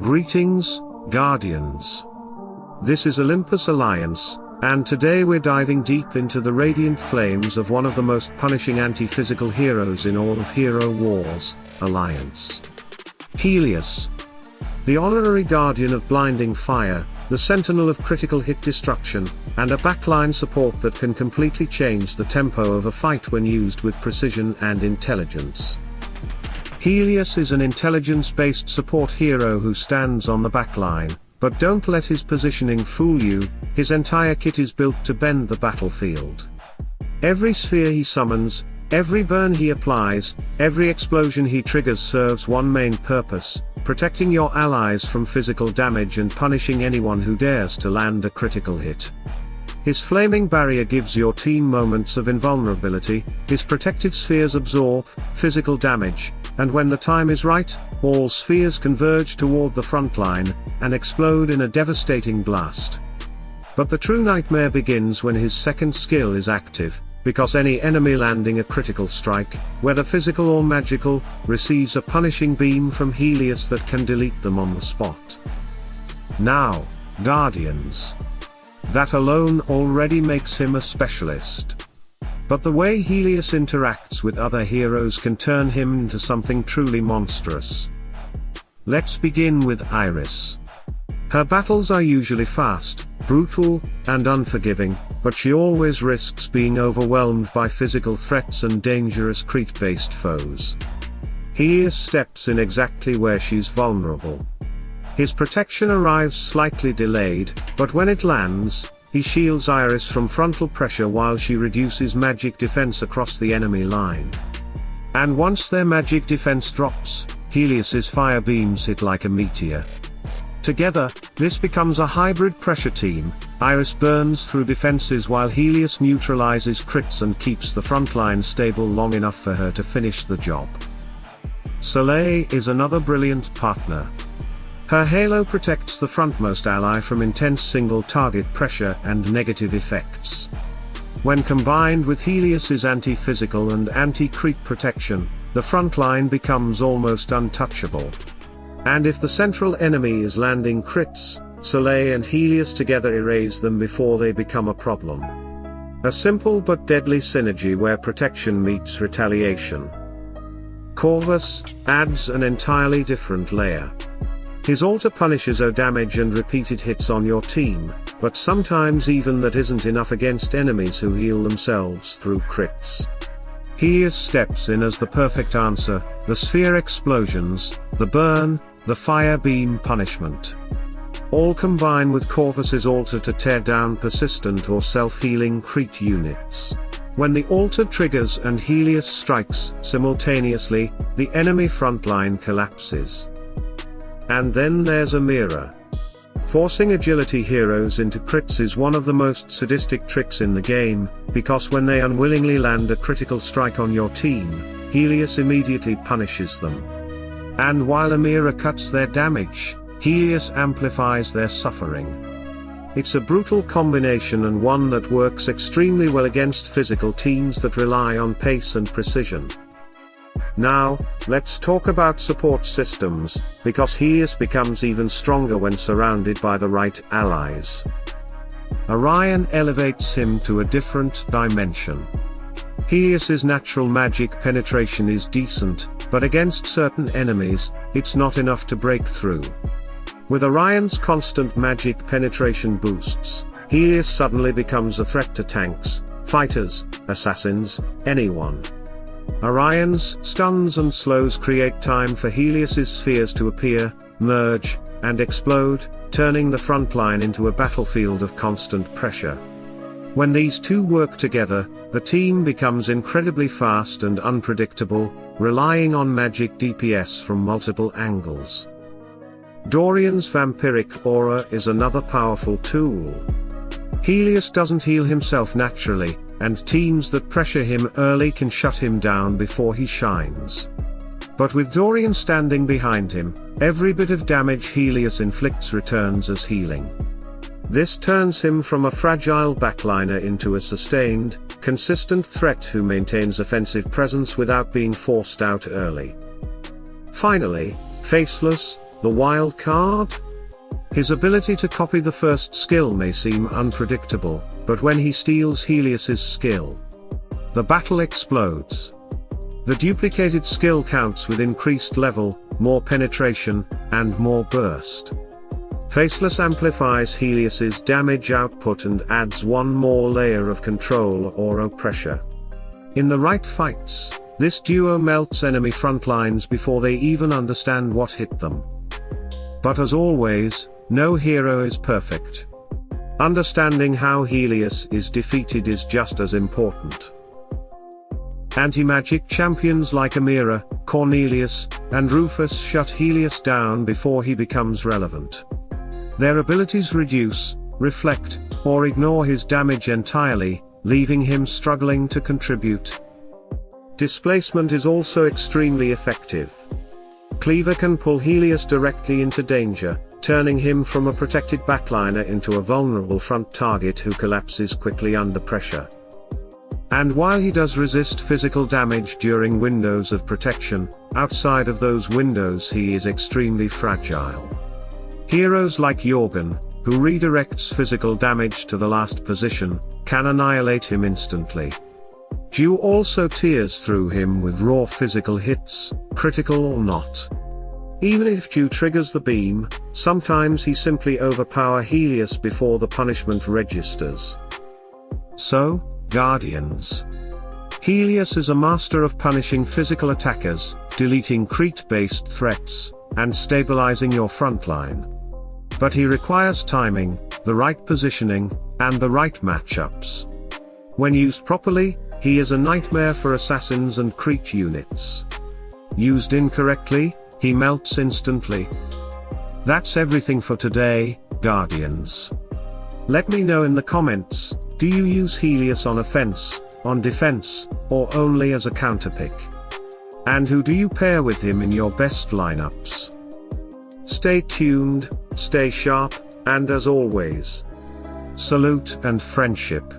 Greetings, Guardians. This is Olympus Alliance, and today we're diving deep into the radiant flames of one of the most punishing anti-physical heroes in all of Hero Wars, Alliance. Helios. The honorary guardian of blinding fire, the sentinel of critical hit destruction, and a backline support that can completely change the tempo of a fight when used with precision and intelligence. Helios is an intelligence-based support hero who stands on the backline, but don't let his positioning fool you, his entire kit is built to bend the battlefield. Every sphere he summons, every burn he applies, every explosion he triggers serves one main purpose: protecting your allies from physical damage and punishing anyone who dares to land a critical hit. His flaming barrier gives your team moments of invulnerability, his protective spheres absorb physical damage, and when the time is right, all spheres converge toward the front line, and explode in a devastating blast. But the true nightmare begins when his second skill is active, because any enemy landing a critical strike, whether physical or magical, receives a punishing beam from Helios that can delete them on the spot. Now, Guardians. That alone already makes him a specialist. But the way Helios interacts with other heroes can turn him into something truly monstrous. Let's begin with Iris. Her battles are usually fast, brutal, and unforgiving, but she always risks being overwhelmed by physical threats and dangerous Crete-based foes. Helios steps in exactly where she's vulnerable. His protection arrives slightly delayed, but when it lands, he shields Iris from frontal pressure while she reduces magic defense across the enemy line. And once their magic defense drops, Helios's fire beams hit like a meteor. Together, this becomes a hybrid pressure team. Iris burns through defenses while Helios neutralizes crits and keeps the front line stable long enough for her to finish the job. Soleil is another brilliant partner. Her halo protects the frontmost ally from intense single-target pressure and negative effects. When combined with Helios's anti-physical and anti-creep protection, the front line becomes almost untouchable. And if the central enemy is landing crits, Soleil and Helios together erase them before they become a problem. A simple but deadly synergy where protection meets retaliation. Corvus adds an entirely different layer. His altar punishes damage and repeated hits on your team, but sometimes even that isn't enough against enemies who heal themselves through crits. Helios steps in as the perfect answer: the sphere explosions, the burn, the fire beam punishment. All combine with Corvus's altar to tear down persistent or self-healing Crete units. When the altar triggers and Helios strikes simultaneously, the enemy frontline collapses. And then there's Amira. Forcing agility heroes into crits is one of the most sadistic tricks in the game, because when they unwillingly land a critical strike on your team, Helios immediately punishes them. And while Amira cuts their damage, Helios amplifies their suffering. It's a brutal combination and one that works extremely well against physical teams that rely on pace and precision. Now, let's talk about support systems, because Helios becomes even stronger when surrounded by the right allies. Orion elevates him to a different dimension. Helios's natural magic penetration is decent, but against certain enemies, it's not enough to break through. With Orion's constant magic penetration boosts, Helios suddenly becomes a threat to tanks, fighters, assassins, anyone. Orion's stuns and slows create time for Helios's spheres to appear, merge, and explode, turning the front line into a battlefield of constant pressure. When these two work together, the team becomes incredibly fast and unpredictable, relying on magic DPS from multiple angles. Dorian's vampiric aura is another powerful tool. Helios doesn't heal himself naturally, and teams that pressure him early can shut him down before he shines. But with Dorian standing behind him, every bit of damage Helios inflicts returns as healing. This turns him from a fragile backliner into a sustained, consistent threat who maintains offensive presence without being forced out early. Finally, Faceless, The wild card? His ability to copy the first skill may seem unpredictable, but when he steals Helios's skill, the battle explodes. The duplicated skill counts with increased level, more penetration, and more burst. Faceless amplifies Helios's damage output and adds one more layer of control or pressure. In the right fights, this duo melts enemy frontlines before they even understand what hit them. But as always, no hero is perfect. Understanding how Helios is defeated is just as important. Anti-magic champions like Amira, Cornelius, and Rufus shut Helios down before he becomes relevant. Their abilities reduce, reflect, or ignore his damage entirely, leaving him struggling to contribute. Displacement is also extremely effective. Cleaver can pull Helios directly into danger, turning him from a protected backliner into a vulnerable front target who collapses quickly under pressure. And while he does resist physical damage during windows of protection, outside of those windows he is extremely fragile. Heroes like Jorgen, who redirects physical damage to the last position, can annihilate him instantly. Dew also tears through him with raw physical hits, critical or not. Even if Dew triggers the beam, sometimes he simply overpowers Helios before the punishment registers. So, Guardians. Helios is a master of punishing physical attackers, deleting crit-based threats, and stabilizing your frontline. But he requires timing, the right positioning, and the right matchups. When used properly, he is a nightmare for assassins and crit units. Used incorrectly, he melts instantly. That's everything for today, Guardians. Let me know in the comments, do you use Helios on offense, on defense, or only as a counterpick? And who do you pair with him in your best lineups? Stay tuned, stay sharp, and as always, salute and friendship.